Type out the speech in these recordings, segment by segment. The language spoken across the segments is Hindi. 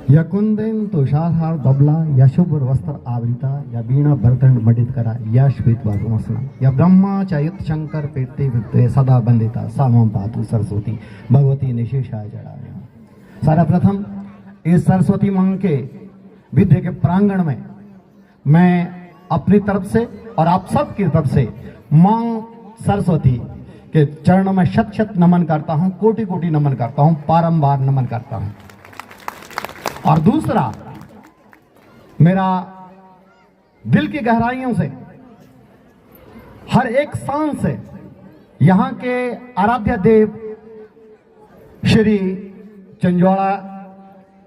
या कुंदेन तुषारहार बबला या शुभ्र वस्त्र आवृता या वीणा भरतंड मंडित करा या श्वेत वासना या ब्रह्मा चायुत शंकर पेटते वित्ते सदा बंदिता सामम पातु सरस्वती भगवती निशेषाय जड़ा। सर्वप्रथम इस सरस्वती मां के विद्या के प्रांगण में मैं अपनी तरफ से और आप सब की तरफ से मां सरस्वती के चरणों में शत शत नमन करता हूं, कोटि कोटि नमन करता हूं, बारंबार नमन करता हूं। और दूसरा, मेरा दिल की गहराइयों से हर एक सांस से यहां के आराध्य देव श्री चंजोड़ा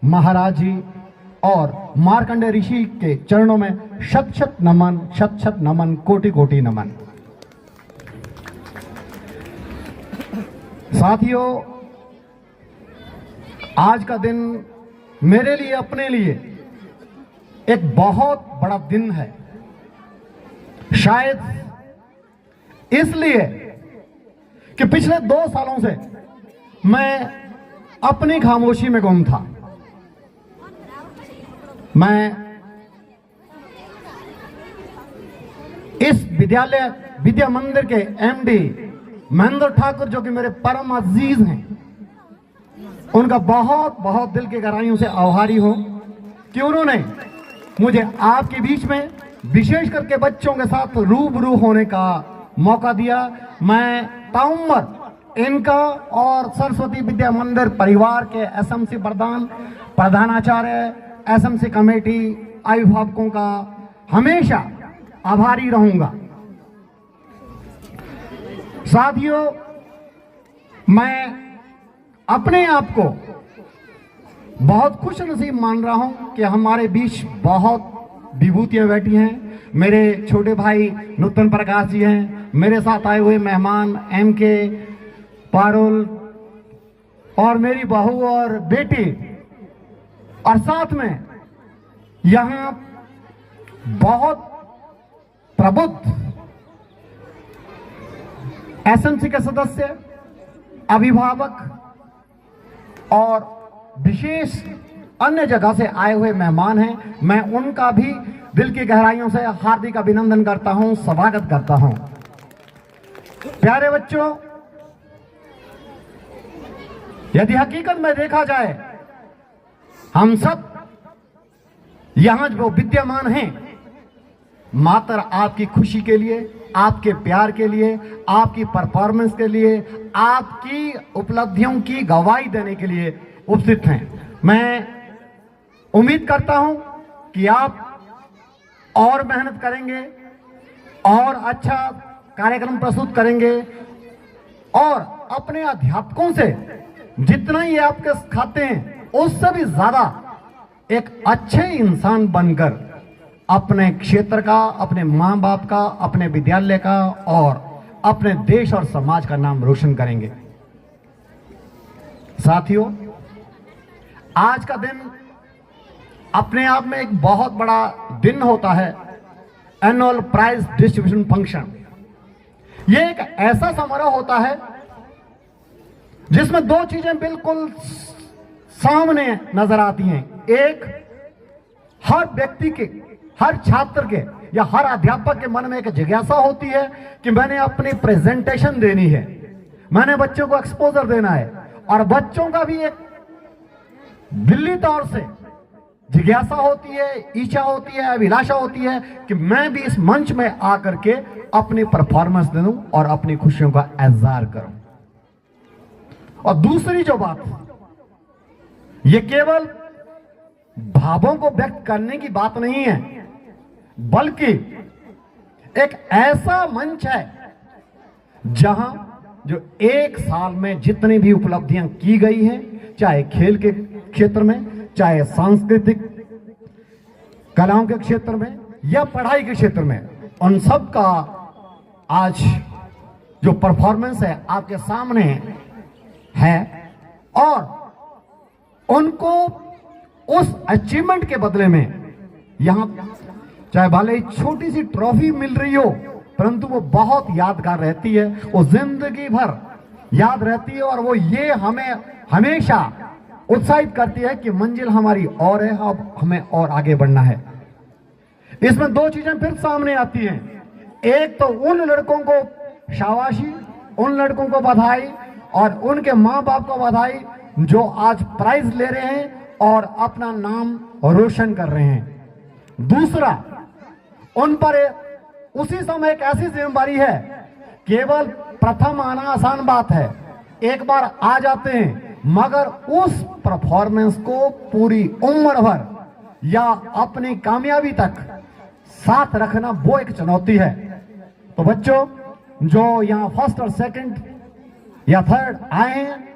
महाराज जी और मार्कंडेय ऋषि के चरणों में शत शत नमन, कोटि कोटि नमन। साथियों, आज का दिन मेरे लिए, अपने लिए एक बहुत बड़ा दिन है। शायद इसलिए कि पिछले 2 सालों से मैं अपनी खामोशी में गुम था। मैं इस विद्या मंदिर के एमडी महेंद्र ठाकुर, जो कि मेरे परम अजीज हैं, उनका बहुत बहुत दिल की गहराइयों से आभारी हूं कि उन्होंने मुझे आपके बीच में विशेष करके बच्चों के साथ रूबरू होने का मौका दिया। मैं ताउम्र इनका और सरस्वती विद्या मंदिर परिवार के एसएमसी प्रधानाचार्य, एसएमसी कमेटी, अभिभावकों का हमेशा आभारी रहूंगा। साथियों, मैं अपने आप को बहुत खुश नसीब मान रहा हूं कि हमारे बीच बहुत विभूतियां बैठी हैं। मेरे छोटे भाई नूतन प्रकाश जी हैं, मेरे साथ आए हुए मेहमान एमके पारुल और मेरी बहू और बेटी, और साथ में यहां बहुत प्रबुद्ध एसएमसी के सदस्य, अभिभावक और विशेष अन्य जगह से आए हुए मेहमान हैं। मैं उनका भी दिल की गहराइयों से हार्दिक अभिनंदन करता हूं, स्वागत करता हूं। प्यारे बच्चों, यदि हकीकत में देखा जाए, हम सब यहां जो विद्यमान हैं मात्र आपकी खुशी के लिए, आपके प्यार के लिए, आपकी परफॉर्मेंस के लिए, आपकी उपलब्धियों की गवाही देने के लिए उपस्थित हैं। मैं उम्मीद करता हूं कि आप और मेहनत करेंगे और अच्छा कार्यक्रम प्रस्तुत करेंगे और अपने अध्यापकों से जितना ही आपके खाते हैं उससे भी ज्यादा एक अच्छे इंसान बनकर अपने क्षेत्र का, अपने मां बाप का, अपने विद्यालय का और अपने देश और समाज का नाम रोशन करेंगे। साथियों, आज का दिन अपने आप में एक बहुत बड़ा दिन होता है, एनुअल प्राइज डिस्ट्रीब्यूशन फंक्शन। यह एक ऐसा समारोह होता है जिसमें 2 चीजें बिल्कुल सामने नजर आती हैं। एक, हर व्यक्ति के, हर छात्र के या हर अध्यापक के मन में एक जिज्ञासा होती है कि मैंने अपनी प्रेजेंटेशन देनी है, मैंने बच्चों को एक्सपोजर देना है, और बच्चों का भी एक दिली तौर से जिज्ञासा होती है, इच्छा होती है, अभिलाषा होती है कि मैं भी इस मंच में आकर के अपनी परफॉर्मेंस दे दूं और अपनी खुशियों का इजहार करूं। और दूसरी जो बात, ये केवल भावों को व्यक्त करने की बात नहीं है, बल्कि एक ऐसा मंच है जहां जो 1 साल में जितनी भी उपलब्धियां की गई हैं, चाहे खेल के क्षेत्र में, चाहे सांस्कृतिक कलाओं के क्षेत्र में या पढ़ाई के क्षेत्र में, उन सब का आज जो परफॉर्मेंस है आपके सामने है, और उनको उस अचीवमेंट के बदले में यहां चाहे भले ही छोटी सी ट्रॉफी मिल रही हो, परंतु वो बहुत यादगार रहती है, वो जिंदगी भर याद रहती है, और वो ये हमें हमेशा उत्साहित करती है कि मंजिल हमारी और है, अब हमें और आगे बढ़ना है। इसमें दो चीजें फिर सामने आती हैं। एक तो उन लड़कों को शाबाशी, उन लड़कों को बधाई और उनके माँ बाप को बधाई जो आज प्राइज ले रहे हैं और अपना नाम रोशन कर रहे हैं। दूसरा, उन पर उसी समय एक ऐसी जिम्मेदारी है, केवल प्रथम आना आसान बात है, एक बार आ जाते हैं, मगर उस परफॉर्मेंस को पूरी उम्र भर या अपनी कामयाबी तक साथ रखना वो एक चुनौती है। तो बच्चों जो यहाँ फर्स्ट और सेकंड या थर्ड आए हैं,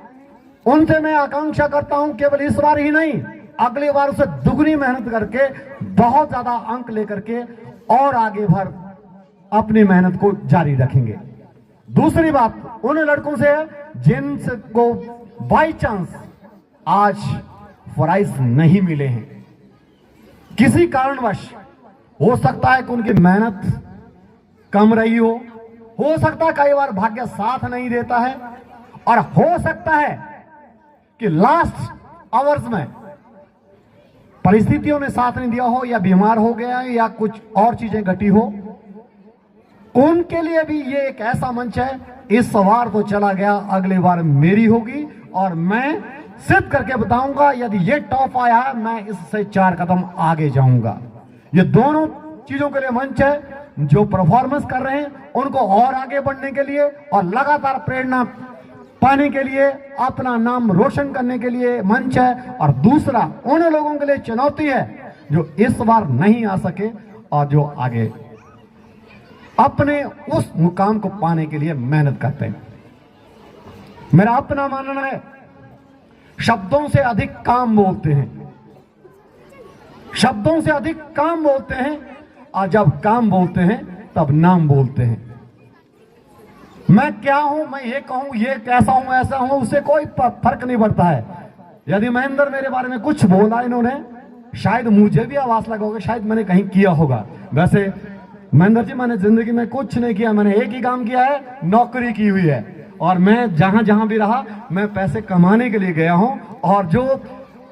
उनसे मैं आकांक्षा करता हूं केवल इस बार ही नहीं, अगली बार उसे दुगनी मेहनत करके बहुत ज्यादा अंक लेकर के और आगे भर अपनी मेहनत को जारी रखेंगे। दूसरी बात उन लड़कों से है जिनको बाई चांस आज प्राइज नहीं मिले हैं, किसी कारणवश, हो सकता है कि उनकी मेहनत कम रही हो सकता है कई बार भाग्य साथ नहीं देता है, और हो सकता है कि लास्ट आवर्स में परिस्थितियों ने साथ नहीं दिया हो, या बीमार हो गया है, या कुछ और चीजें घटी हो। उनके लिए भी ये एक ऐसा मंच है, इस बार तो चला गया, अगली बार मेरी होगी और मैं सिद्ध करके बताऊंगा, यदि ये टॉप आया है मैं इससे 4 कदम आगे जाऊंगा। ये दोनों चीजों के लिए मंच है। जो परफॉर्मेंस कर रहे हैं उनको और आगे बढ़ने के लिए और लगातार प्रेरणा पाने के लिए, अपना नाम रोशन करने के लिए मंच है। और दूसरा उन लोगों के लिए चुनौती है जो इस बार नहीं आ सके और जो आगे अपने उस मुकाम को पाने के लिए मेहनत करते हैं। मेरा अपना मानना है, शब्दों से अधिक काम बोलते हैं, शब्दों से अधिक काम बोलते हैं, और जब काम बोलते हैं तब नाम बोलते हैं। मैं क्या हूं, मैं ये कहूं, ये कैसा हूं, ऐसा हूं, उससे कोई फर्क नहीं पड़ता है। यदि महेंद्र मेरे बारे में कुछ बोला इन्होंने, शायद मुझे भी आवाज लगा होगा, शायद मैंने कहीं किया होगा। वैसे महेंद्र जी, मैंने जिंदगी में कुछ नहीं किया, मैंने एक ही काम किया है, नौकरी की हुई है, और मैं जहां जहां भी रहा मैं पैसे कमाने के लिए गया हूं, और जो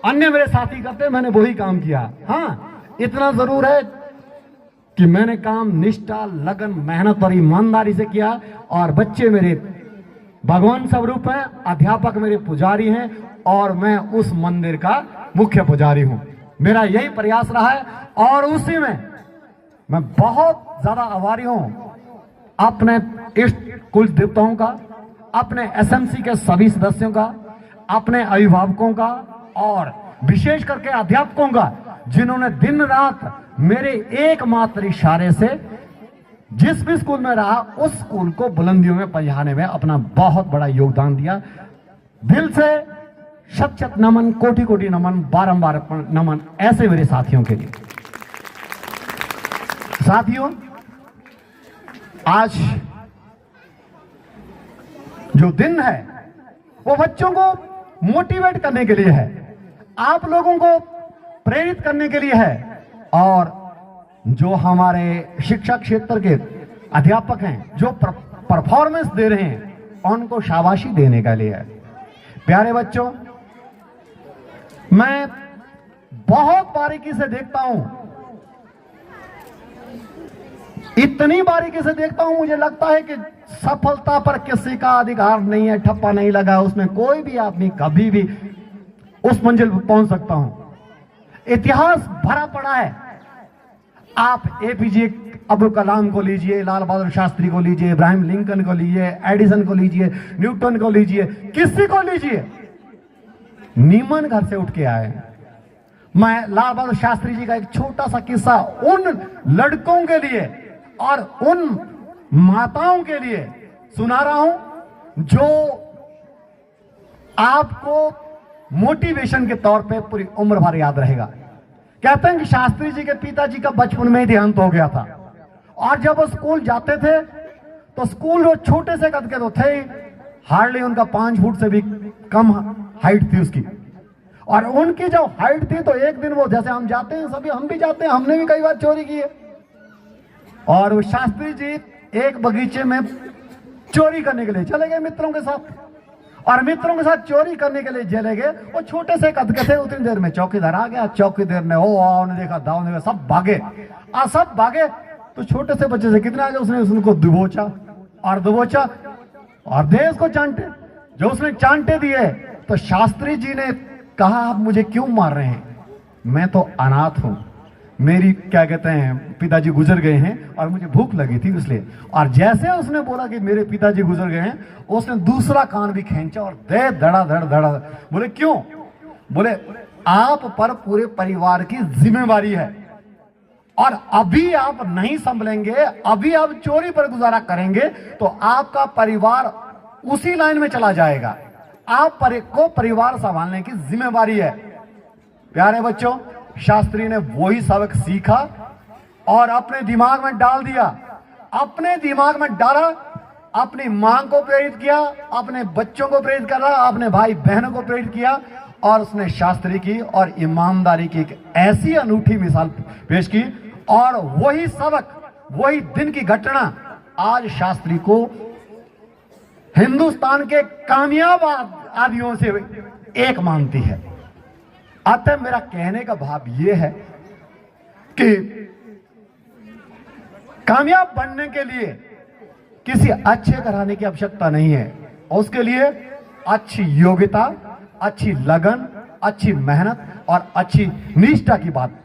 अन्य मेरे साथी करते मैंने वही काम किया। हाँ, इतना जरूर है कि मैंने काम निष्ठा, लगन, मेहनत और ईमानदारी से किया, और बच्चे मेरे भगवान स्वरूप हैं, अध्यापक मेरे पुजारी हैं, और मैं उस मंदिर का मुख्य पुजारी हूं। मेरा यही प्रयास रहा है, और उसी में मैं बहुत ज्यादा आभारी हूं अपने इष्ट कुल देवताओं का, अपने एसएमसी के सभी सदस्यों का, अपने अभिभावकों का, और विशेष करके अध्यापकों का, जिन्होंने दिन रात मेरे एकमात्र इशारे से जिस भी स्कूल में रहा उस स्कूल को बुलंदियों में पहुंचाने में अपना बहुत बड़ा योगदान दिया। दिल से शत शत नमन, कोटि कोटि नमन, बारंबार नमन ऐसे मेरे साथियों के लिए। साथियों, आज जो दिन है वो बच्चों को मोटिवेट करने के लिए है, आप लोगों को प्रेरित करने के लिए है, और जो हमारे शिक्षा क्षेत्र के अध्यापक हैं जो परफॉर्मेंस दे रहे हैं उनको शाबाशी देने के लिए है। प्यारे बच्चों, मैं बहुत बारीकी से देखता हूं, इतनी बारीकी से देखता हूं, मुझे लगता है कि सफलता पर किसी का अधिकार नहीं है, ठप्पा नहीं लगा उसमें, कोई भी आदमी कभी भी उस मंजिल पर पहुंच सकता हूं। इतिहास भरा पड़ा है। आप एपीजे अब्दुल कलाम को लीजिए, लाल बहादुर शास्त्री को लीजिए, इब्राहिम लिंकन को लीजिए, एडिसन को लीजिए, न्यूटन को लीजिए, किसी को लीजिए, नीमन घर से उठ के आए। मैं लाल बहादुर शास्त्री जी का एक छोटा सा किस्सा उन लड़कों के लिए और उन माताओं के लिए सुना रहा हूं जो आपको मोटिवेशन के तौर पे पूरी उम्र भर याद रहेगा। कहते हैं कि शास्त्री जी के पिताजी का बचपन में ही देहांत हो गया था, और जब वो स्कूल जाते थे तो स्कूल वो छोटे से कद के तो थे, हार्डली उनका 5 फुट से भी कम हाइट थी उसकी, और उनकी जब हाइट थी तो एक दिन वो, जैसे हम जाते हैं सभी, हम भी जाते हैं, हमने भी कई बार चोरी की है, और वो शास्त्री जी एक बगीचे में चोरी करने के लिए चले गए मित्रों के साथ, और मित्रों के साथ चोरी करने के लिए चले गए। वो छोटे से कद के थे, उतनी देर में चौकीदार आ गया। चौकीदार ने ओ आओ ने देखा, दाव ने सब भागे, सब भागे। तो छोटे से बच्चे से कितने आगे, उसने उनको दुबोचा और दे उसको चांटे। जो उसने चांटे दिए तो शास्त्री जी ने कहा, आप मुझे क्यों मार रहे हैं? मैं तो अनाथ हूं, मेरी क्या कहते हैं पिताजी गुजर गए हैं और मुझे भूख लगी थी इसलिए। और जैसे उसने बोला कि मेरे पिताजी गुजर गए हैं, उसने दूसरा कान भी खींचा और दे धड़ा धड़ धड़ा। बोले क्यों? बोले आप पर पूरे परिवार की जिम्मेवारी है और अभी आप नहीं संभलेंगे, अभी आप चोरी पर गुजारा करेंगे तो आपका परिवार उसी लाइन में चला जाएगा। आप को परिवार संभालने की जिम्मेवारी है। प्यारे बच्चों, शास्त्री ने वही सबक सीखा और अपने दिमाग में डाल दिया, अपने दिमाग में डाला, अपनी मां को प्रेरित किया, अपने बच्चों को प्रेरित करा, अपने भाई बहनों को प्रेरित किया और उसने शास्त्री की और ईमानदारी की एक ऐसी अनूठी मिसाल पेश की। और वही सबक, वही दिन की घटना आज शास्त्री को हिंदुस्तान के कामयाब आदमियों से एक मानती है। अतः मेरा कहने का भाव यह है कि कामयाब बनने के लिए किसी अच्छे घराने की आवश्यकता नहीं है, उसके लिए अच्छी योग्यता, अच्छी लगन, अच्छी मेहनत और अच्छी निष्ठा की बात।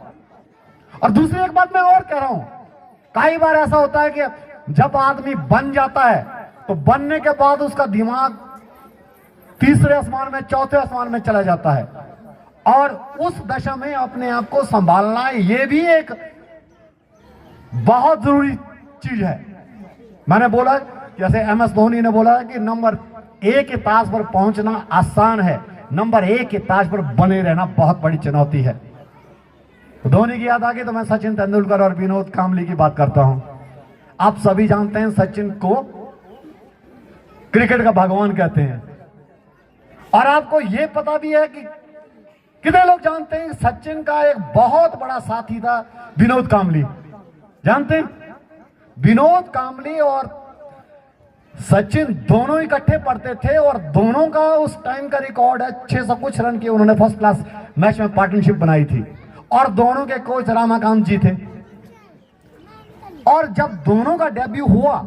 और दूसरी एक बात मैं और कह रहा हूं, कई बार ऐसा होता है कि जब आदमी बन जाता है तो बनने के बाद उसका दिमाग तीसरे आसमान में, चौथे आसमान में चला जाता है और उस दशा में अपने आप को संभालना यह भी एक बहुत जरूरी चीज है। मैंने बोला, जैसे MS धोनी ने बोला कि नंबर 1 के ताज पर पहुंचना आसान है, नंबर 1 के ताज पर बने रहना बहुत बड़ी चुनौती है। तो धोनी की याद आ गई तो मैं सचिन तेंदुलकर और विनोद कांबली की बात करता हूं। आप सभी जानते हैं सचिन को क्रिकेट का भगवान कहते हैं और आपको यह पता भी है कि कितने लोग जानते हैं सचिन का एक बहुत बड़ा साथी था विनोद कांबली। जानते हैं, विनोद कांबली और सचिन दोनों इकट्ठे पढ़ते थे और दोनों का उस टाइम का रिकॉर्ड है 600 कुछ रन के उन्होंने फर्स्ट क्लास मैच में पार्टनरशिप बनाई थी और दोनों के कोच रामाकांत जी थे। और जब दोनों का डेब्यू हुआ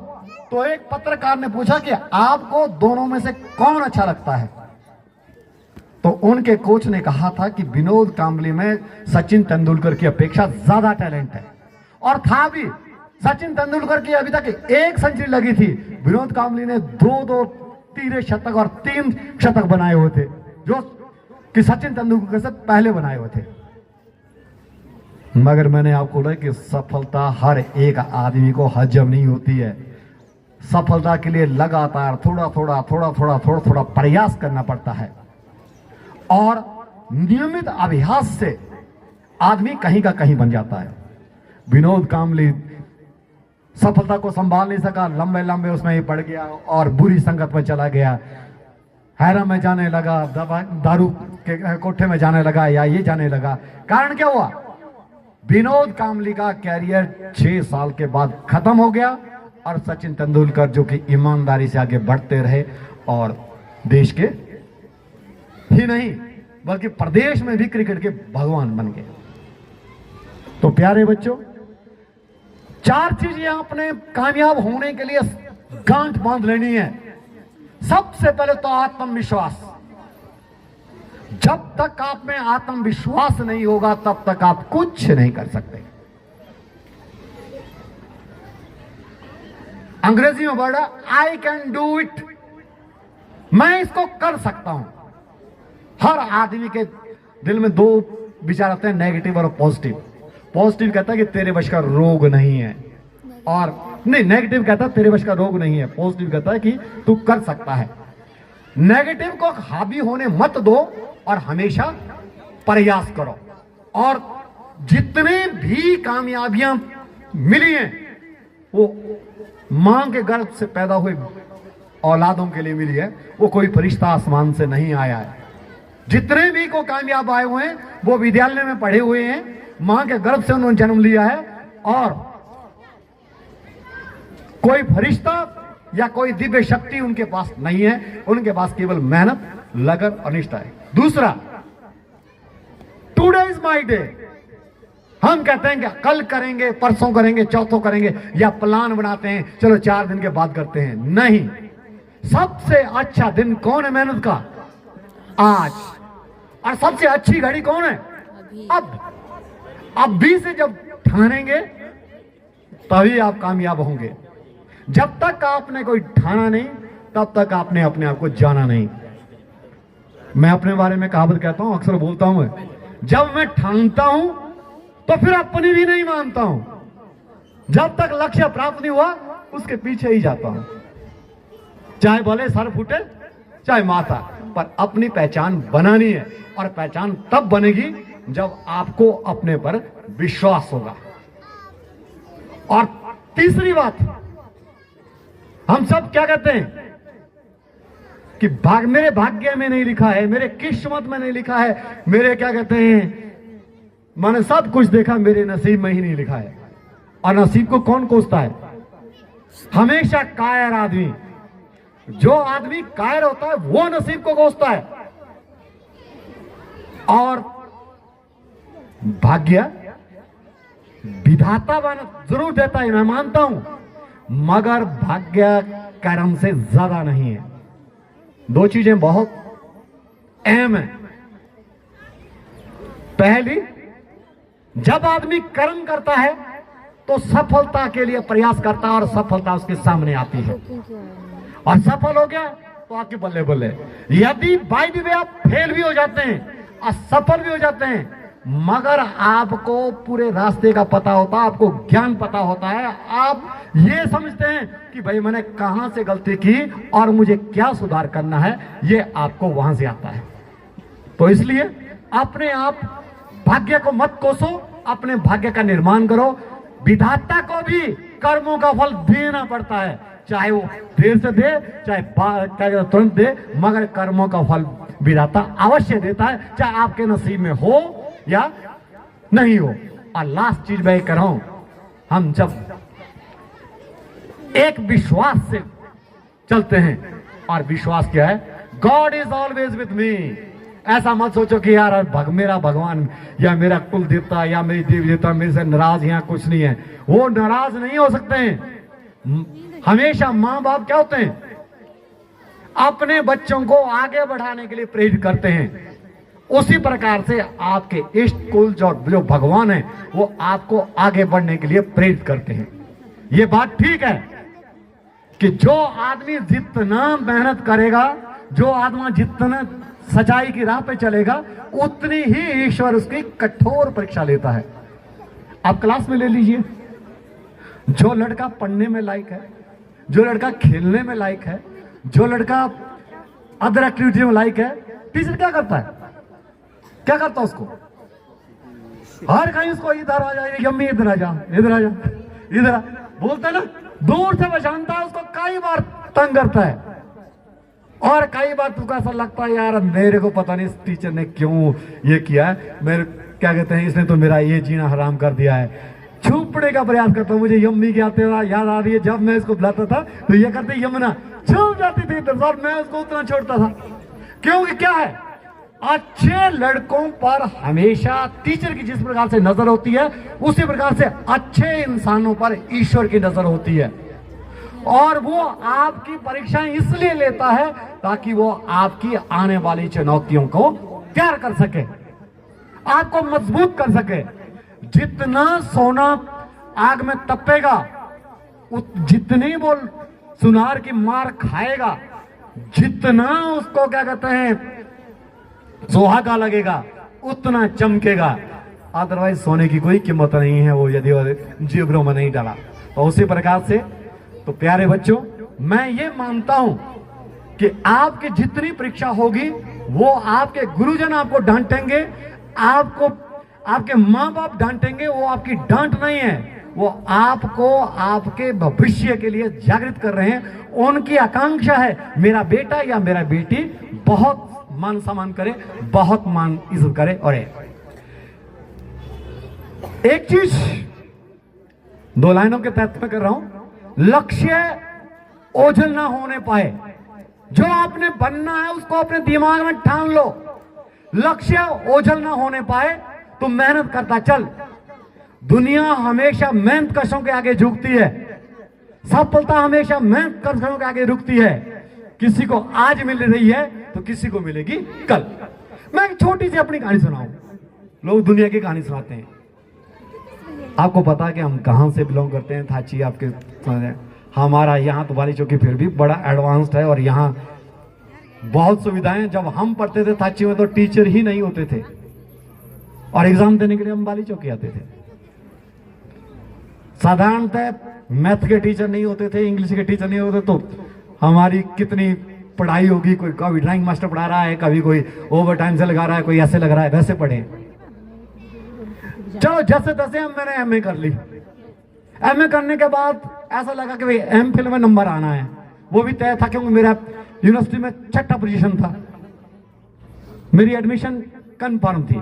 तो एक पत्रकार ने पूछा कि आपको दोनों में से कौन अच्छा लगता है? तो उनके कोच ने कहा था कि विनोद कांबली में सचिन तेंदुलकर की अपेक्षा ज्यादा टैलेंट है। और था भी, सचिन तेंदुलकर की अभी तक 1 सेंचुरी लगी थी, विनोद कांबली ने 2 तीरे शतक और 3 शतक बनाए हुए थे जो कि सचिन तेंदुलकर से पहले बनाए हुए थे। मगर मैंने आपको बोला कि सफलता हर एक आदमी को हजम नहीं होती है। सफलता के लिए लगातार थोड़ा थोड़ा प्रयास करना पड़ता है और नियमित अभ्यास से आदमी कहीं का कहीं बन जाता है। विनोद कांबली सफलता को संभाल नहीं सका, लंबे उसमें ही पड़ गया और बुरी संगत में चला गया, हैरम में जाने लगा, दारू के कोठे में जाने लगा या ये जाने लगा। कारण क्या हुआ? विनोद कांबली का कैरियर 6 साल के बाद खत्म हो गया और सचिन तेंदुलकर जो कि ईमानदारी से आगे बढ़ते रहे और देश के ही नहीं बल्कि प्रदेश में भी क्रिकेट के भगवान बन गए। तो प्यारे बच्चों, 4 चीजें आपने कामयाब होने के लिए गांठ बांध लेनी है। सबसे पहले तो आत्मविश्वास। जब तक आप में आत्मविश्वास नहीं होगा तब तक आप कुछ नहीं कर सकते। अंग्रेजी में वर्ड है आई कैन डू इट, मैं इसको कर सकता हूं। हर आदमी के दिल में 2 विचार आते हैं, नेगेटिव और पॉजिटिव। पॉजिटिव कहता है कि तेरे वश का रोग नहीं है, और नहीं, नेगेटिव कहता है तेरे वश का रोग नहीं है, पॉजिटिव कहता है कि तू कर सकता है। नेगेटिव को हावी होने मत दो और हमेशा प्रयास करो। और जितने भी कामयाबियां मिली हैं वो मां के गर्भ से पैदा हुए औलादों के लिए मिली है, वो कोई फरिश्ता आसमान से नहीं आया है। जितने भी को कामयाब आए हुए हैं वो विद्यालय में पढ़े हुए हैं, मां के गर्भ से उन्होंने जन्म लिया है और कोई फरिश्ता या कोई दिव्य शक्ति उनके पास नहीं है, उनके पास केवल मेहनत, लगन और निष्ठा है। दूसरा, टुडे इज माय डे। हम कहते हैं कि कल करेंगे, परसों करेंगे, चौथों करेंगे, या प्लान बनाते हैं चलो 4 दिन के बाद करते हैं। नहीं, सबसे अच्छा दिन कौन है मेहनत का? आज। और सबसे अच्छी घड़ी कौन है? अब। अभी से जब ठानेंगे तभी आप कामयाब होंगे। जब तक आपने कोई ठाना नहीं तब तक आपने अपने आप को जाना नहीं। मैं अपने बारे में कहावत कहता हूं, अक्सर बोलता हूं, जब मैं ठानता हूं तो फिर अपनी भी नहीं मानता हूं। जब तक लक्ष्य प्राप्त नहीं हुआ उसके पीछे ही जाता हूं, चाहे भले सर फूटे चाहे माथा, पर अपनी पहचान बनानी है। और पहचान तब बनेगी जब आपको अपने पर विश्वास होगा। और तीसरी बात, हम सब क्या कहते हैं कि मेरे भाग्य में नहीं लिखा है, मेरे किस्मत में नहीं लिखा है, मेरे क्या कहते हैं, मैंने सब कुछ देखा, मेरे नसीब में ही नहीं लिखा है। और नसीब को कौन कोसता है? हमेशा कायर आदमी। जो आदमी कायर होता है वो नसीब को कोसता है। और भाग्य विधाता जरूर देता है, मैं मानता हूं, मगर भाग्य कर्म से ज्यादा नहीं है। 2 चीजें बहुत अहम है। पहली, जब आदमी कर्म करता है तो सफलता के लिए प्रयास करता है और सफलता उसके सामने आती है, और सफल हो गया तो आपके बल्ले बल्ले। यदि बाय द वे आप फेल भी हो जाते हैं, असफल भी हो जाते हैं, मगर आपको पूरे रास्ते का पता होता है, आपको ज्ञान पता होता है, आप ये समझते हैं कि भाई मैंने कहां से गलती की और मुझे क्या सुधार करना है, ये आपको वहां से आता है। तो इसलिए अपने आप भाग्य को मत कोसो, अपने भाग्य का निर्माण करो। विधाता को भी कर्मों का फल देना पड़ता है, चाहे वो देर से दे चाहे तुरंत दे, मगर कर्मों का फल विधाता अवश्य देता है, चाहे आपके नसीब में हो या नहीं हो। और लास्ट चीज मैं कह रहा हूं, हम जब एक विश्वास से चलते हैं, और विश्वास क्या है? God is always with me. ऐसा मत सोचो कि यार मेरा भगवान या मेरा कुल देवता या मेरी देवी देवता मेरे से नाराज, यहां कुछ नहीं है। वो नाराज नहीं हो सकते हैं। हमेशा मां बाप क्या होते हैं? अपने बच्चों को आगे बढ़ाने के लिए प्रेरित करते हैं। उसी प्रकार से आपके इष्ट कुल जो भगवान है वो आपको आगे बढ़ने के लिए प्रेरित करते हैं। ये बात ठीक है कि जो आदमी जितना मेहनत करेगा, जो आदमी जितना सच्चाई की राह पे चलेगा, उतनी ही ईश्वर उसकी कठोर परीक्षा लेता है। आप क्लास में ले लीजिए, जो लड़का पढ़ने में लायक है, जो लड़का खेलने में लायक है, जो लड़का अदर एक्टिविटी में लायक है, टीचर क्या करता है? क्या करता उसको? हर कहीं उसको इधर आ जाए, यम्मी इधर आ जा, इधर आ जा, इधर आ, बोलते ना, दूर से बचानता है उसको, कई बार तंग करता है। और कई बार तुमको ऐसा लगता है यार मेरे को पता नहीं इस टीचर ने क्यों ये किया है, मेरे क्या कहते हैं, इसने तो मेरा ये जीना हराम कर दिया है। छुपने का प्रयास करता हूँ। मुझे यम्मी की आते याद आ रही है, जब मैं इसको बुलाता था तो ये करते यमुना छुप जाती थी इधर, और मैं उसको उतना छोड़ता था। क्योंकि क्या है, अच्छे लड़कों पर हमेशा टीचर की जिस प्रकार से नजर होती है, उसी प्रकार से अच्छे इंसानों पर ईश्वर की नजर होती है। और वो आपकी परीक्षाएं इसलिए लेता है ताकि वो आपकी आने वाली चुनौतियों को तैयार कर सके, आपको मजबूत कर सके। जितना सोना आग में तपेगा, जितनी वो सुनार की मार खाएगा, जितना उसको क्या कहते हैं सुहागा लगेगा, उतना चमकेगा। अदरवाइज सोने की कोई कीमत नहीं है वो यदि जेबरों में नहीं डाला। तो उसी प्रकार से तो प्यारे बच्चों, मैं ये मानता हूं कि आपकी जितनी परीक्षा होगी वो आपके गुरुजन आपको डांटेंगे, आपको आपके माँ बाप डांटेंगे, वो आपकी डांट नहीं है, वो आपको आपके भविष्य के लिए जागृत कर रहे हैं। उनकी आकांक्षा है मेरा बेटा या मेरा बेटी बहुत मान सम्मान करे, बहुत मान इज्जत करे। और एक चीज 2 लाइनों के तहत में कर रहा हूं, लक्ष्य ओझल ना होने पाए। जो आपने बनना है उसको अपने दिमाग में ठान लो, लक्ष्य ओझल ना होने पाए तो मेहनत करता चल। दुनिया हमेशा मेहनत कशों के आगे झुकती है, सफलता हमेशा मेहनत कशों के आगे रुकती है। किसी को आज मिल रही है तो किसी को मिलेगी कल। मैं एक छोटी सी अपनी कहानी सुनाऊं। लोग दुनिया की कहानी सुनाते हैं। आपको पता है कि हम कहां से बिलोंग करते हैं? थाची आपके हमारा यहाँ तो बाली चौकी फिर भी बड़ा एडवांस्ड है और यहाँ बहुत सुविधाएं। जब हम पढ़ते थे थाची में तो टीचर ही नहीं होते थे और एग्जाम देने के लिए हम बाली चौकी आते थे। साधारणतः मैथ के टीचर नहीं होते थे, इंग्लिश के टीचर नहीं होते, तो हमारी कितनी पढ़ाई होगी। कोई कभी ड्राइंग मास्टर पढ़ा रहा है, कभी कोई ओवर टाइम से लगा रहा है, कोई ऐसे लग रहा है, वैसे पढ़े। चलो जैसे तैसे मैंने एमए कर ली। एमए करने के बाद ऐसा लगा कि भाई एमफिल में नंबर आना है, वो भी तय था क्योंकि मेरा यूनिवर्सिटी में 6ठा पोजीशन था, मेरी एडमिशन कंफर्म थी।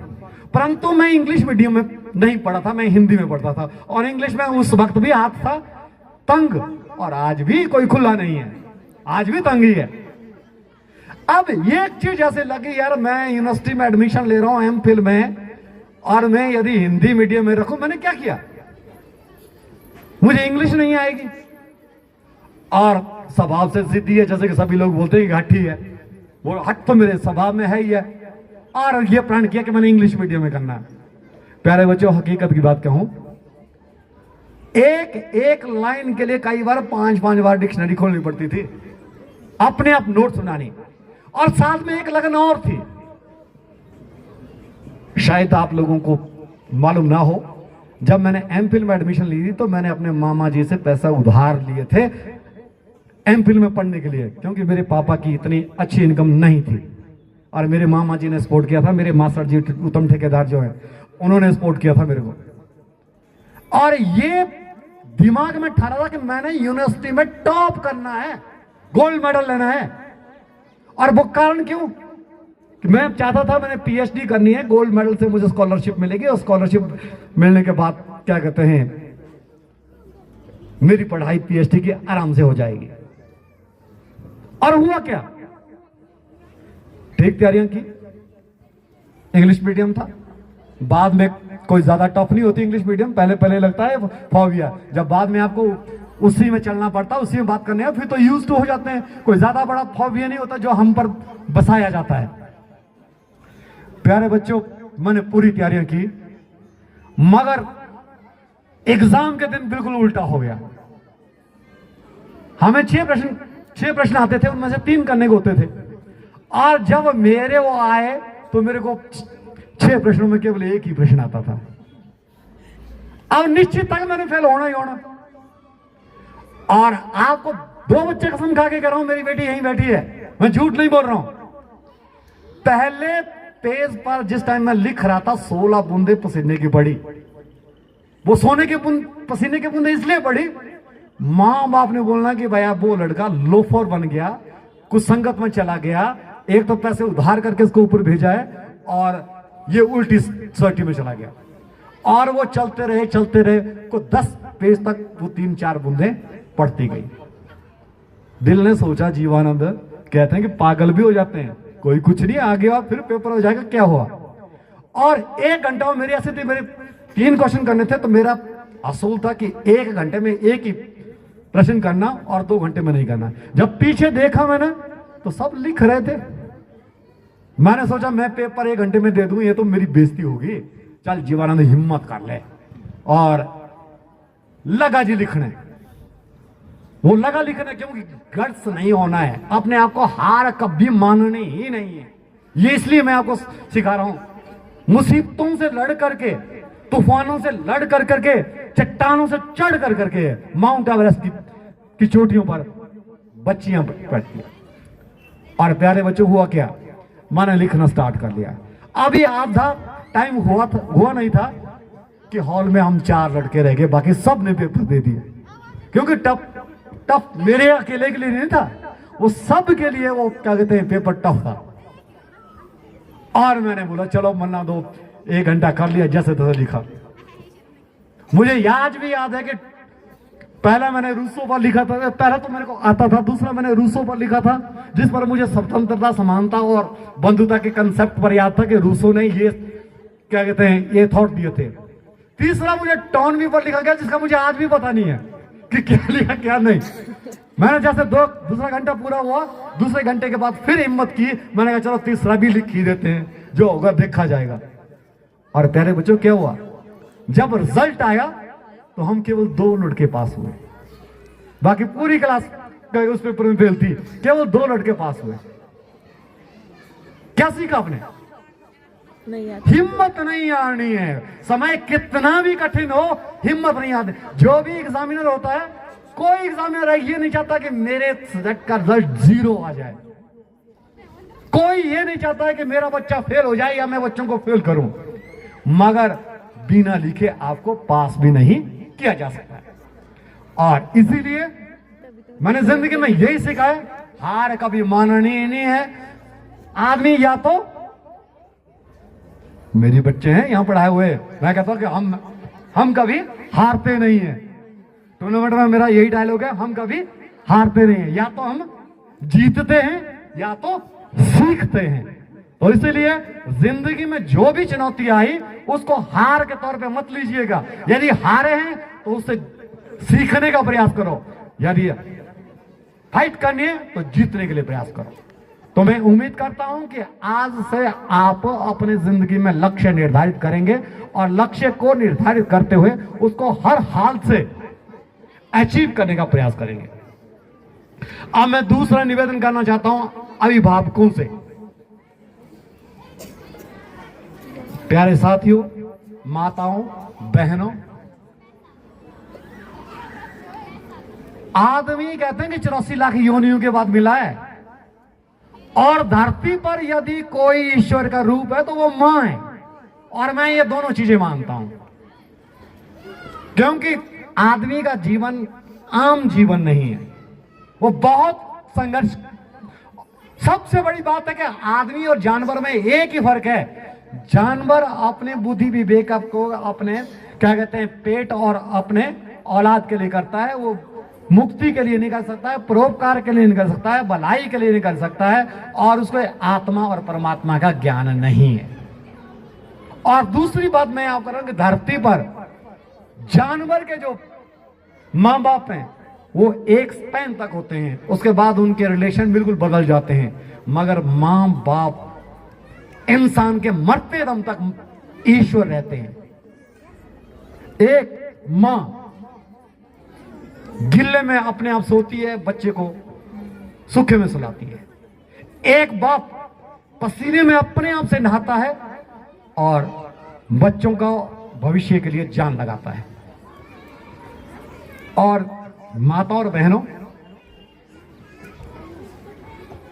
परंतु मैं इंग्लिश मीडियम में नहीं पढ़ा था, मैं हिंदी में पढ़ता था और इंग्लिश में उस वक्त भी हाथ था तंग और आज भी कोई खुला नहीं है, आज भी तंग ही है। अब एक चीज ऐसे लगी, यार मैं यूनिवर्सिटी में एडमिशन ले रहा हूं एमफिल में और मैं यदि हिंदी मीडियम में रखूं, मैंने क्या किया? मुझे इंग्लिश नहीं आएगी और स्वभाव से जिद्दी है, जैसे कि सभी लोग बोलते हैं घाटी है, वो हट तो मेरे स्वभाव में है ही है। और ये प्रण किया कि मैंने इंग्लिश मीडियम में करना है। प्यारे बच्चों, हकीकत की बात कहूं, एक एक लाइन के लिए कई बार 5-5 बार डिक्शनरी खोलनी पड़ती थी, अपने आप नोट्स बनानी, और साथ में एक लगन और थी। शायद आप लोगों को मालूम ना हो, जब मैंने एमफिल में एडमिशन ली थी तो मैंने अपने मामा जी से पैसा उधार लिए थे एमफिल में पढ़ने के लिए, क्योंकि मेरे पापा की इतनी अच्छी इनकम नहीं थी और मेरे मामा जी ने सपोर्ट किया था। मेरे मास्टर जी उत्तम ठेकेदार जो है, उन्होंने सपोर्ट किया था मेरे को, और ये दिमाग में ठाना था कि मैंने यूनिवर्सिटी में टॉप करना है, गोल्ड मेडल लेना है। और वो कारण क्यों कि मैं चाहता था, मैंने पीएचडी करनी है, गोल्ड मेडल से मुझे स्कॉलरशिप मिलेगी और स्कॉलरशिप मिलने के बाद क्या कहते हैं, मेरी पढ़ाई पीएचडी की आराम से हो जाएगी। और हुआ क्या, ठीक तैयारियां की, इंग्लिश मीडियम था। बाद में कोई ज्यादा टफ नहीं होती इंग्लिश मीडियम, पहले पहले लगता है फोबिया, जब बाद में आपको उसी में चलना पड़ता है, उसी में बात करने है, फिर तो यूज टू हो जाते हैं। कोई ज्यादा बड़ा फोबिया नहीं होता जो हम पर बसाया जाता है। प्यारे बच्चों, मैंने पूरी तैयारियां की, मगर एग्जाम के दिन बिल्कुल उल्टा हो गया। हमें 6 प्रश्न आते थे, उनमें से 3 करने को होते थे, और जब मेरे वो आए तो मेरे को 6 प्रश्नों में केवल एक ही प्रश्न आता था। अब निश्चित तक मैंने फेल होना ही होना। और आपको 2 बच्चे कसम खा के कर रहा हूं, मेरी बेटी यहीं बैठी है, मैं झूठ नहीं बोल रहा हूं। पहले पेज पर जिस टाइम मैं लिख रहा था, 16 बूंदे पसीने की पड़ी। वो सोने के पसीने के बूंदे इसलिए पड़ी, मां बाप ने बोलना कि भैया वो लड़का लोफर बन गया, कुछ संगत में चला गया, एक तो पैसे उधार करके उसको ऊपर भेजा है और ये उल्टी सोसाइटी में चला गया। और वो चलते रहे को 10 पेज तक वो 3-4 बूंदे पड़ती गई। दिल ने सोचा, जीवानंद कहते हैं कि पागल भी हो जाते हैं, कोई कुछ नहीं, आगे और फिर पेपर हो जाएगा, क्या हुआ। और 1 घंटा में मेरी ऐसी थी, मेरे 3 क्वेश्चन करने थे, तो मेरा असूल था कि 1 घंटे में एक ही प्रश्न करना और 2 घंटे में नहीं करना। जब पीछे देखा मैंने तो सब लिख रहे थे, मैंने सोचा मैं पेपर 1 घंटे में दे दूं, ये तो मेरी बेइज्जती होगी। चल जीवानंद हिम्मत कर ले, और लगा जी लिखने। वो लगा लिखने क्योंकि गट्स नहीं होना है, अपने आप को हार कभी माननी ही नहीं है। ये इसलिए मैं आपको सिखा रहा हूं। मुसीबतों से लड़ करके, तूफानों से लड़ कर करके, चट्टानों से चढ़ कर करके माउंट एवरेस्ट की चोटियों पर बच्चियां बैठती। और प्यारे बच्चों, हुआ क्या, मैंने लिखना स्टार्ट कर लिया। अभी आधा टाइम हुआ नहीं था कि हॉल में हम 4 लड़के रह गए, बाकी सब ने पेपर दे दिए। क्योंकि टफ मेरे अकेले के लिए नहीं था, वो सब के लिए वो क्या कहते हैं पेपर टफ था। और मैंने बोला चलो मन्ना दो, 1 घंटा कर लिया, जैसे तैसे लिखा। मुझे आज भी याद है कि पहला मैंने रूसो पर लिखा था, पहला तो मेरे को आता था, दूसरा मैंने रूसो पर लिखा था, जिस पर मुझे स्वतंत्रता, समानता और बंधुता के कंसेप्ट पर याद था कि रूसो ने ये क्या कहते हैं ये थॉट दिए थे। तीसरा मुझे टॉनवी पर लिखा गया, जिसका मुझे आज भी पता नहीं है कि क्या लिखा क्या नहीं। मैंने जैसे दूसरा घंटा पूरा हुआ, दूसरे घंटे के बाद फिर हिम्मत की, मैंने कहा चलो तीसरा भी लिख ही देते हैं, जो होगा देखा जाएगा। और प्यारे बच्चों क्या हुआ, जब रिजल्ट आया तो हम केवल 2 लड़के पास हुए, बाकी पूरी क्लास उस पेपर में फेल थी, केवल 2 लड़के पास हुए। क्या सीखा आपने? हिम्मत नहीं आनी है, समय कितना भी कठिन हो हिम्मत नहीं आती। जो भी एग्जामिनर होता है, कोई एग्जामिनर ये नहीं चाहता कि मेरे सब्जेक्ट का रिजल्ट 0 आ जाए, कोई ये नहीं चाहता है कि मेरा बच्चा फेल हो जाए या मैं बच्चों को फेल करूं, मगर बिना लिखे आपको पास भी नहीं किया जा सकता है। और इसीलिए मैंने जिंदगी में यही सीखा है, हार कभी माननी नहीं है। आदमी या तो, मेरे बच्चे हैं यहां पढ़ाए हुए, मैं कहता हूं कि हम कभी हारते नहीं हैं। टूर्नामेंट में मेरा यही डायलॉग है, हम कभी हारते नहीं हैं, या तो हम जीतते हैं या तो सीखते हैं। तो इसीलिए जिंदगी में जो भी चुनौती आई उसको हार के तौर पे मत लीजिएगा। यदि हारे हैं तो उससे सीखने का प्रयास करो, यदि फाइट करनी है तो जीतने के लिए प्रयास करो। तो मैं उम्मीद करता हूं कि आज से आप अपने जिंदगी में लक्ष्य निर्धारित करेंगे और लक्ष्य को निर्धारित करते हुए उसको हर हाल से अचीव करने का प्रयास करेंगे। अब मैं दूसरा निवेदन करना चाहता हूं अभिभावकों से। प्यारे साथियों, माताओं, बहनों, आदमी कहते हैं कि 84 लाख योनियों के बाद मिला है, और धरती पर यदि कोई ईश्वर का रूप है तो वो मां है। और मैं ये दोनों चीजें मानता हूं, क्योंकि आदमी का जीवन आम जीवन नहीं है, वो बहुत संघर्ष। सबसे बड़ी बात है कि आदमी और जानवर में एक ही फर्क है, जानवर अपने बुद्धि विवेक को अपने क्या कहते हैं पेट और अपने औलाद के लिए करता है, वो मुक्ति के लिए नहीं कर सकता है, परोपकार के लिए नहीं कर सकता है, भलाई के लिए नहीं कर सकता है, और उसको आत्मा और परमात्मा का ज्ञान नहीं है। और दूसरी बात मैं आप कर रहा हूं कि धरती पर जानवर के जो मां बाप हैं वो एक स्पैन तक होते हैं, उसके बाद उनके रिलेशन बिल्कुल बदल जाते हैं, मगर मां बाप इंसान के मरते दम तक ईश्वर रहते हैं। एक मां गिल्ले में अपने आप सोती है, बच्चे को सूखे में सुलाती है। एक बाप पसीने में अपने आप से नहाता है और बच्चों का भविष्य के लिए जान लगाता है। और माता और बहनों,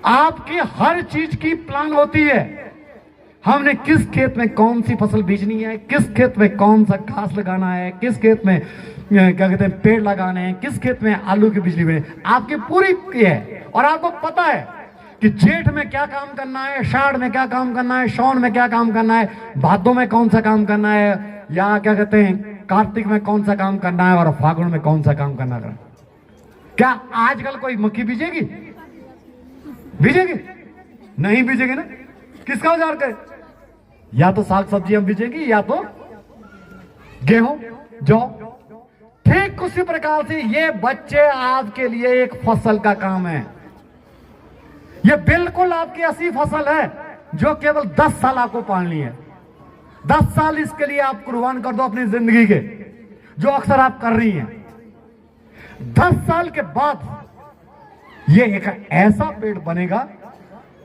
आपकी हर चीज की प्लान होती है। हमने किस खेत में कौन सी फसल बीजनी है, किस खेत में कौन सा घास लगाना है, किस खेत में क्या कहते हैं पेड़ लगाने हैं, किस खेत में आलू की बिजली में, आपकी पूरी है। और आपको पता है कि जेठ में क्या काम करना है, आषाढ़ में क्या काम करना है, श्रावण में क्या काम करना है, भादों में कौन सा काम करना है, या क्या कहते हैं कार्तिक में कौन सा काम करना है, और फागुन में कौन सा काम करना है। क्या आजकल कोई मक्की बीजेगी? बीजेगी नहीं, बीजेगी ना। किसका औजार करे? या तो साग सब्जियां बीजेगी या तो गेहूं जौ। ठीक उसी प्रकार से ये बच्चे आपके लिए एक फसल का काम है। ये बिल्कुल आपकी ऐसी फसल है जो केवल 10 साल आपको पालनी है। 10 साल इसके लिए आप कुर्बान कर दो अपनी जिंदगी के, जो अक्सर आप कर रही हैं। 10 साल के बाद ये एक ऐसा पेड़ बनेगा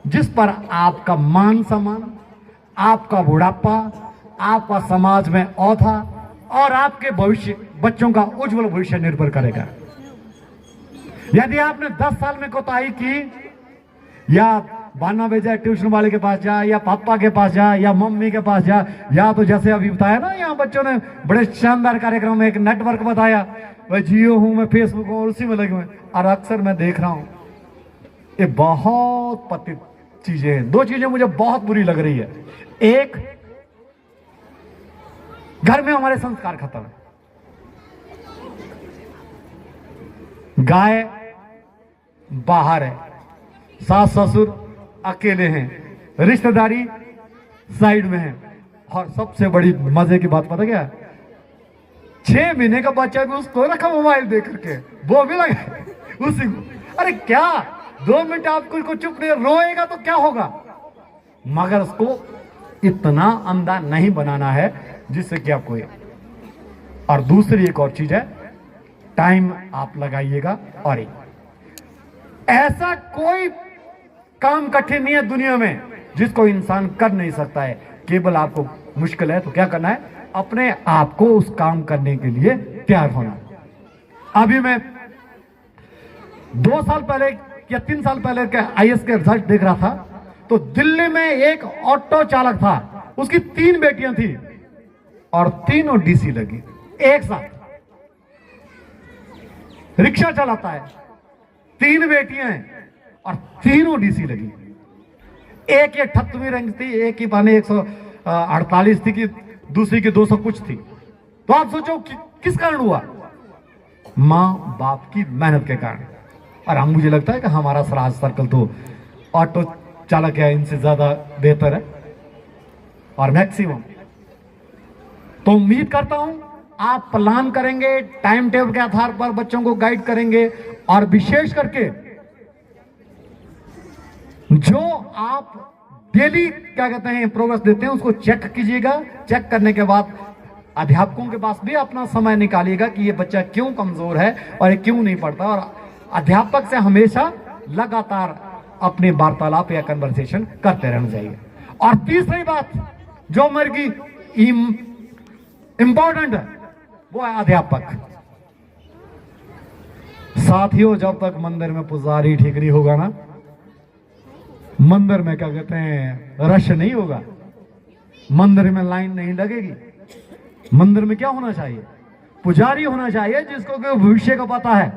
जिस पर आपका मान सम्मान, आपका बुढ़ापा, आपका समाज में औधा और आपके भविष्य, बच्चों का उज्जवल भविष्य निर्भर करेगा। यदि आपने 10 साल में कोताही की, या बहाना भेजा ट्यूशन वाले के पास जा, या पापा के पास जा, या मम्मी के पास जा, या तो जैसे अभी बताया ना, यहाँ बच्चों ने बड़े शानदार कार्यक्रम में एक नेटवर्क बताया, मैं जियो हूं, मैं फेसबुक हूं, और उसी में लगे हुए। और अक्सर मैं देख रहा हूं ये बहुत पतित चीजें हैं। 2 चीजें मुझे बहुत बुरी लग रही है। एक, घर में हमारे संस्कार खत्म है। गाय बाहर है, सास ससुर अकेले हैं, रिश्तेदारी साइड में है, और सबसे बड़ी मजे की बात पता क्या, 6 महीने का बच्चा भी उसको रखा मोबाइल देख करके, वो भी लगा उसी को। अरे क्या 2 मिनट आपको को चुप नहीं, रोएगा तो क्या होगा, मगर उसको इतना अंधा नहीं बनाना है जिससे कि आपको ये। और दूसरी एक और चीज है, टाइम आप लगाइएगा। और एक ऐसा कोई काम कठिन नहीं है दुनिया में जिसको इंसान कर नहीं सकता है, केवल आपको मुश्किल है तो क्या करना है, अपने आप को उस काम करने के लिए तैयार होना। अभी मैं 2 साल पहले या 3 साल पहले के आईएएस के रिजल्ट देख रहा था, तो दिल्ली में एक ऑटो चालक था, उसकी 3 बेटियां थी और तीनों डीसी लगी एक साथ। रिक्शा चलाता है, 3 बेटियां हैं और तीनों डीसी लगी। एक ये 38वीं रैंक थी, एक ही पाने 148 थी, कि दूसरी की 200 कुछ थी। तो आप सोचो कि किस कारण हुआ, मां बाप की मेहनत के कारण। और हम, मुझे लगता है कि हमारा सराज सर्कल तो ऑटो चालक है इनसे ज्यादा बेहतर है और मैक्सिमम। तो उम्मीद करता हूं आप प्लान करेंगे, टाइम टेबल के आधार पर बच्चों को गाइड करेंगे, और विशेष करके जो आप डेली क्या कहते हैं प्रोग्रेस देते हैं उसको चेक कीजिएगा। चेक करने के बाद अध्यापकों के पास भी अपना समय निकालिएगा कि ये बच्चा क्यों कमजोर है और ये क्यों नहीं पढ़ता, और अध्यापक से हमेशा लगातार अपने वार्तालाप या कन्वर्सेशन करते रहना चाहिए। और तीसरी बात जो मेरे की इंपॉर्टेंट है वो है अध्यापक। साथियों, जब तक मंदिर में पुजारी ठीक नहीं होगा ना, मंदिर में क्या कहते हैं रश नहीं होगा, मंदिर में लाइन नहीं लगेगी। मंदिर में क्या होना चाहिए, पुजारी होना चाहिए जिसको भविष्य का पता है,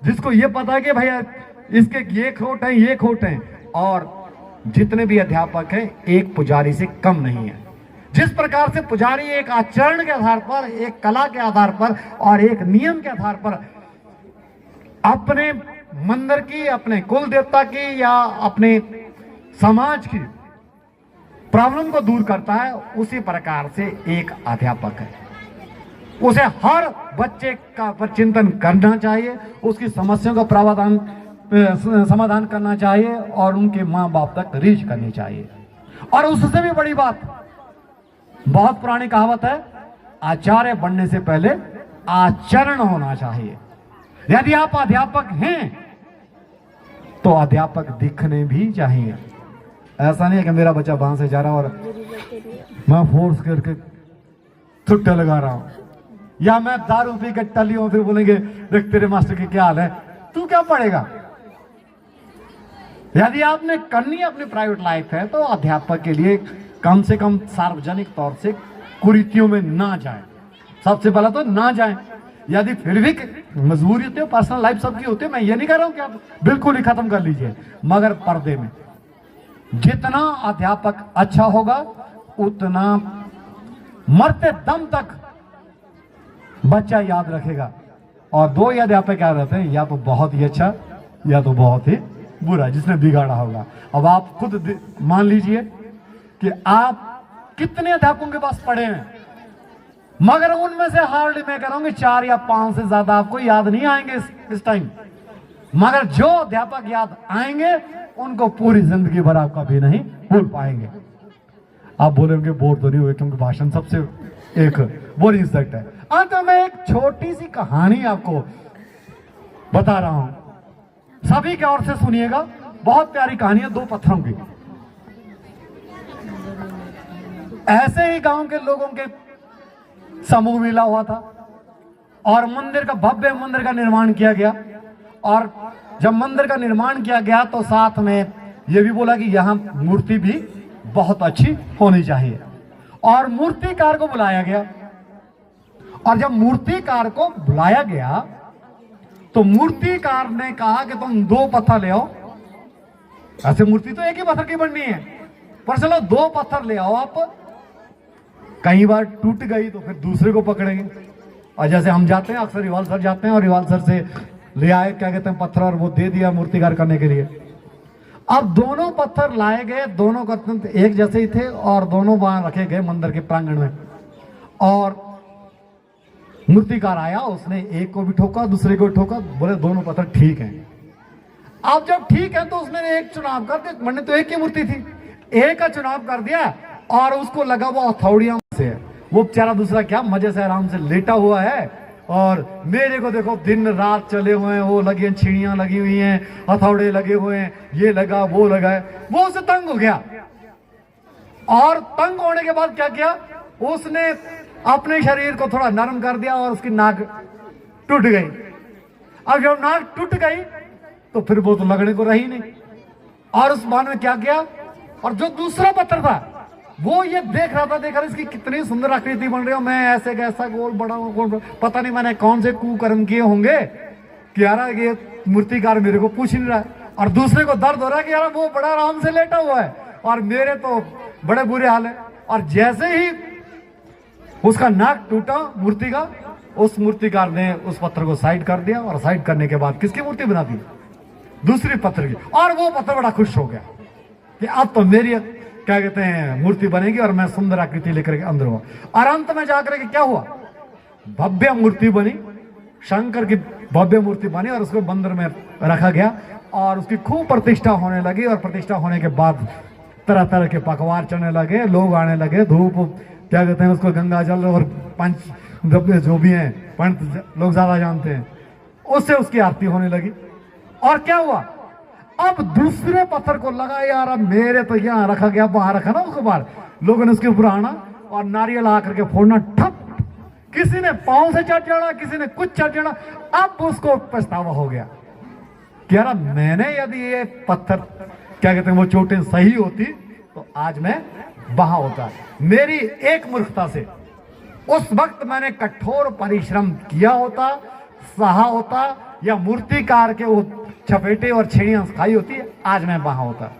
जिसको ये पता है कि भैया इसके ये खोट है, ये खोट है। और जितने भी अध्यापक हैं एक पुजारी से कम नहीं है। जिस प्रकार से पुजारी एक आचरण के आधार पर, एक कला के आधार पर और एक नियम के आधार पर अपने मंदिर की, अपने कुल देवता की या अपने समाज की प्रॉब्लम को दूर करता है, उसी प्रकार से एक अध्यापक है। उसे हर बच्चे का पर चिंतन करना चाहिए, उसकी समस्याओं का समाधान करना चाहिए और उनके मां बाप तक रीच करनी चाहिए। और उससे भी बड़ी बात, बहुत पुरानी कहावत है, आचार्य बनने से पहले आचरण होना चाहिए। यदि आप अध्यापक हैं तो अध्यापक दिखने भी चाहिए। ऐसा नहीं है कि मेरा बच्चा वहां से जा रहा और मैं फोर्स करके छुट्टे लगा रहा हूं, या मैं दारू पी के टलियों फिर बोलेंगे देख तेरे मास्टर की क्या हाल है, तू क्या पढ़ेगा। यदि आपने करनी अपनी प्राइवेट लाइफ है तो अध्यापक के लिए कम से कम सार्वजनिक तौर से कुरीतियों में ना जाए। सबसे पहला तो ना जाए। यदि फिर भी मजबूरी होती है, पर्सनल लाइफ सबकी होती है, मैं ये नहीं कह रहा हूं कि आप बिल्कुल ही खत्म कर लीजिए, मगर पर्दे में जितना अध्यापक अच्छा होगा उतना मरते दम तक बच्चा याद रखेगा। और 2 ही अध्यापक क्या रहते हैं, या तो बहुत ही अच्छा या तो बहुत ही बुरा, जिसने बिगाड़ा होगा। अब आप खुद मान लीजिए कि आप कितने अध्यापकों के पास पढ़े हैं, मगर उनमें से हार्डली मैं कह रहा हूं कि 4 या 5 से ज्यादा आपको याद नहीं आएंगे इस टाइम। मगर जो अध्यापक याद आएंगे उनको पूरी जिंदगी भर आप कभी नहीं भूल पाएंगे। आप बोलेंगे बोर तो नहीं हुए, क्योंकि भाषण सबसे एक बोरिंग सब्जेक्ट है। अंत में मैं एक छोटी सी कहानी आपको बता रहा हूं, सभी के ओर से सुनिएगा। बहुत प्यारी कहानी है 2 पत्थरों की। ऐसे ही गांव के लोगों के समूह मिला हुआ था और भव्य मंदिर का निर्माण किया गया। और जब मंदिर का निर्माण किया गया तो साथ में यह भी बोला कि यहां मूर्ति भी बहुत अच्छी होनी चाहिए, और मूर्तिकार को बुलाया गया। और जब मूर्तिकार को बुलाया गया तो मूर्तिकार ने कहा कि तुम 2 पत्थर ले आओ। ऐसे मूर्ति तो एक ही पत्थर की बननी है, पर चलो 2 पत्थर ले आओ आप। कई बार टूट गई तो फिर दूसरे को पकड़ेंगे। और जैसे हम जाते हैं अक्सर रिवाल्सर जाते हैं और रिवाल्सर से ले आए क्या कहते हैं पत्थर, और वो दे दिया मूर्तिकार करने के लिए। अब दोनों पत्थर लाए गए, दोनों का एक जैसे ही थे और दोनों वहां रखे गए मंदिर के प्रांगण में। और मूर्तिकार आया, उसने एक को भी ठोका, दूसरे को भी ठोका, बोले दोनों पत्थर ठीक हैं। अब जब ठीक है तो उसने एक चुनाव कर दिया, मैंने तो एक ही मूर्ति थी, एक का चुनाव कर दिया और उसको लगा वो हथौड़ियां से है। वो बेचारा दूसरा क्या मजे से आराम से लेटा हुआ है, और मेरे को देखो दिन रात चले हुए हैं, वो लगी हैं, छीड़ियां लगी हुई हैं, हथौड़े लगे हुए हैं, ये लगा वो लगा है। वो उससे तंग हो गया, और तंग होने के बाद क्या किया, उसने अपने शरीर को थोड़ा नरम कर दिया और उसकी नाक टूट गई। अब जब नाक टूट गई तो फिर वो तो लगने को रही नहीं, और उस बाण में क्या किया, और जो दूसरा पत्थर था वो ये देख रहा था इसकी कितनी सुंदर आकृति बन रही हो, मैं ऐसे कैसा गोल बड़ा गोल, पता नहीं मैंने कौन से कुकर्म किए होंगे कि यार ये मूर्तिकार मेरे को पूछ नहीं रहा है। और दूसरे को दर्द हो रहा है कि यार वो बड़ा आराम से लेटा हुआ है और मेरे तो बड़े बुरे हाल है। और जैसे ही उसका नाक टूटा मूर्ति का, उस मूर्तिकार ने उस पत्थर को साइड कर दिया, और साइड करने के बाद किसकी मूर्ति बना दी, दूसरी पत्थर की। और वो पत्थर बड़ा खुश हो गया कि अब तो मेरी क्या कहते हैं मूर्ति बनेगी और मैं सुंदर आकृति लेकर के अंदर हुआ। और अंत में जाकर के क्या हुआ, भव्य मूर्ति बनी, शंकर की भव्य मूर्ति बनी, और उसको मंदिर में रखा गया और उसकी खूब प्रतिष्ठा होने लगी। और प्रतिष्ठा होने के बाद तरह तरह के पकवान चढ़ने लगे, लोग आने लगे, धूप क्या कहते हैं उसको, गंगा जल और पंच द्रव्य जो भी हैं पंच लोग ज्यादा जानते हैं, उससे उसकी आरती होने लगी। और क्या हुआ, अब दूसरे पत्थर को लगा यार अब मेरे तो यहाँ रखा गया, बाहर रखा ना उसको बाहर, लोगों ने उसके ऊपर आना और नारियल आकर के फोड़ना, ठप, किसी ने पांव से चढ़ चढ़ा, किसी ने कुछ चढ़ चढ़ा। अब उसको पछतावा हो गया कि यार मैंने यदि ये पत्थर क्या कहते हैं वो चोटें सही होती तो आज मैं वहां होता। मेरी एक मूर्खता से उस वक्त मैंने कठोर परिश्रम किया होता, सहा होता, या मूर्तिकार के वो चपेटे और छेड़ियां खाई होती, आज मैं वहां होता।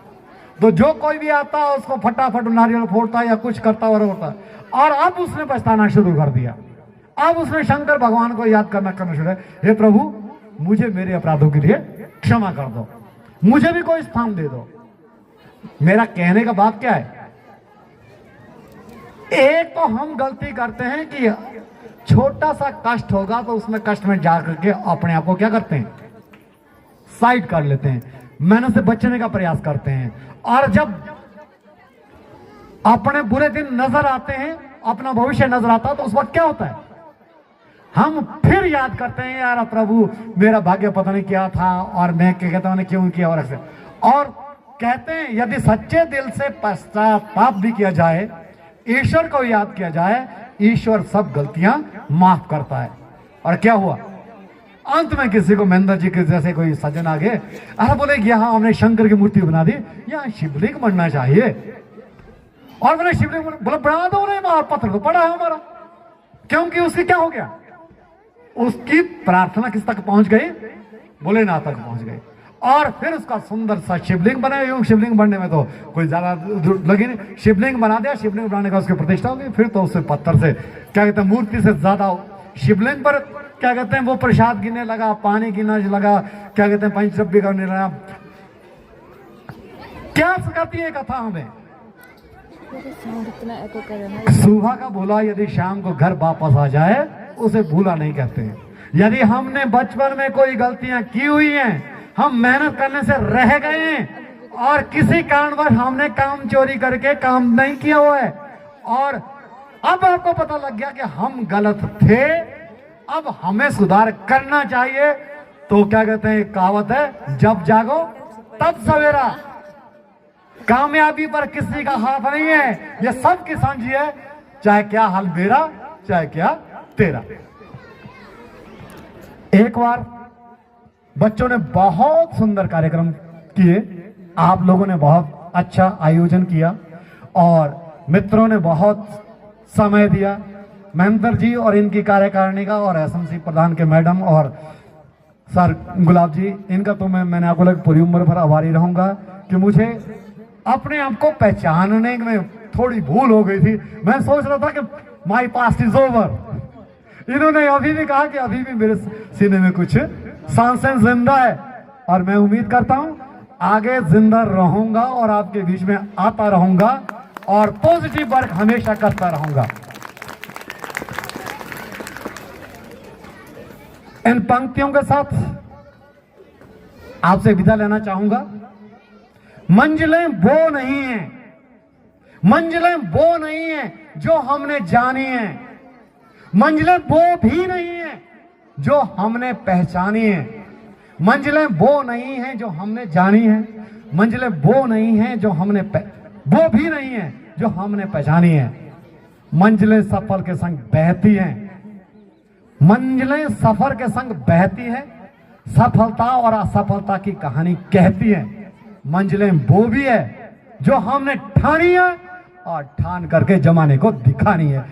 तो जो कोई भी आता उसको फटाफट नारियल फोड़ता या कुछ करता और होता। और अब उसने पछताना शुरू कर दिया, अब उसने शंकर भगवान को याद करना शुरू, हे प्रभु मुझे मेरे अपराधों के लिए क्षमा कर दो, मुझे भी कोई स्थान दे दो। मेरा कहने का बात क्या है, एक तो हम गलती करते हैं कि छोटा सा कष्ट होगा तो उसमें कष्ट में जाकर के अपने आप को क्या करते हैं, साइड कर लेते हैं, मेहनत से बचने का प्रयास करते हैं। और जब अपने बुरे दिन नजर आते हैं, अपना भविष्य नजर आता है, तो उस वक्त क्या होता है, हम फिर याद करते हैं यार प्रभु मेरा भाग्य पता नहीं क्या था और मैं क्या कहता हूं क्यों किया। और कहते हैं यदि सच्चे दिल से पश्चाताप भी किया जाए, ईश्वर को याद किया जाए, ईश्वर सब गलतियां माफ करता है। और क्या हुआ, अंत में किसी को महेंद्र जी के जैसे कोई सज्जन आ गए, अरे बोले यहाँ हमने शंकर की मूर्ति बना दी, यहाँ शिवलिंग बनना चाहिए। और मैंने शिवलिंग बोला बना दो, नहीं पत्थर तो पड़ा है हमारा, क्योंकि उसकी क्या हो गया, उसकी प्रार्थना किस तक पहुंच गई, भोलेनाथ तक पहुंच गई। और फिर उसका सुंदर सा शिवलिंग बना। शिवलिंग बनने में तो कोई ज्यादा लगी नहीं, शिवलिंग बना दिया, शिवलिंग बनाने का उसकी प्रतिष्ठा हो गई। फिर तो उससे पत्थर से क्या कहते हैं मूर्ति से ज्यादा शिवलिंग पर क्या कहते हैं वो प्रसाद गिरने लगा, पानी गिरने लगा, क्या कहते हैं पंचद्रव्य करने लगा। क्या सिखाती है कथा हमें, सुबह का भूला यदि शाम को घर वापस आ जाए उसे भूला नहीं कहते हैं। यदि हमने बचपन में कोई गलतियां की हुई हैं, हम मेहनत करने से रह गए हैं और किसी कारणवश हमने काम चोरी करके काम नहीं किया हुआ है, और अब आपको पता लग गया कि हम गलत थे, अब हमें सुधार करना चाहिए, तो क्या कहते हैं कहावत है, जब जागो तब सवेरा। कामयाबी पर किसी का हाथ नहीं है, यह सबकी साझी है, चाहे क्या हाल मेरा चाहे क्या तेरा। एक बार बच्चों ने बहुत सुंदर कार्यक्रम किए, आप लोगों ने बहुत अच्छा आयोजन किया और मित्रों ने बहुत समय दिया। महेंद्र जी और इनकी कार्यकारिणी का और एसएमसी प्रधान के मैडम और सर गुलाब जी, इनका तो मैंने आपको लग पूरी उम्र भर आभारी रहूंगा कि मुझे अपने आप को पहचानने में थोड़ी भूल हो गई थी। मैं सोच रहा था कि माई पास्ट इज ओवर, इन्होंने अभी भी कहा कि अभी भी मेरे सीने में कुछ सांसें जिंदा है और मैं उम्मीद करता हूं आगे जिंदा रहूंगा और आपके बीच में आता रहूंगा और पॉजिटिव वर्क हमेशा करता रहूंगा। इन पंक्तियों के साथ आपसे विदा लेना चाहूंगा। मंजिलें वो नहीं है, मंजिलें वो नहीं है जो हमने जानी है, मंजिलें वो भी नहीं है जो हमने पहचानी है, मंजिलें वो नहीं है जो हमने जानी है, मंजिलें वो नहीं है जो हमने वो भी नहीं है जो हमने पहचानी है। मंजिलें सफर के संग बहती हैं, मंजिलें सफर के संग बहती हैं, सफलता और असफलता की कहानी कहती है। मंजिलें वो भी है जो हमने ठानी है और ठान करके जमाने को दिखानी है।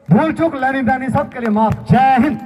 भूल चूक लेनी दानी सबके लिए माफ। जय हिंद।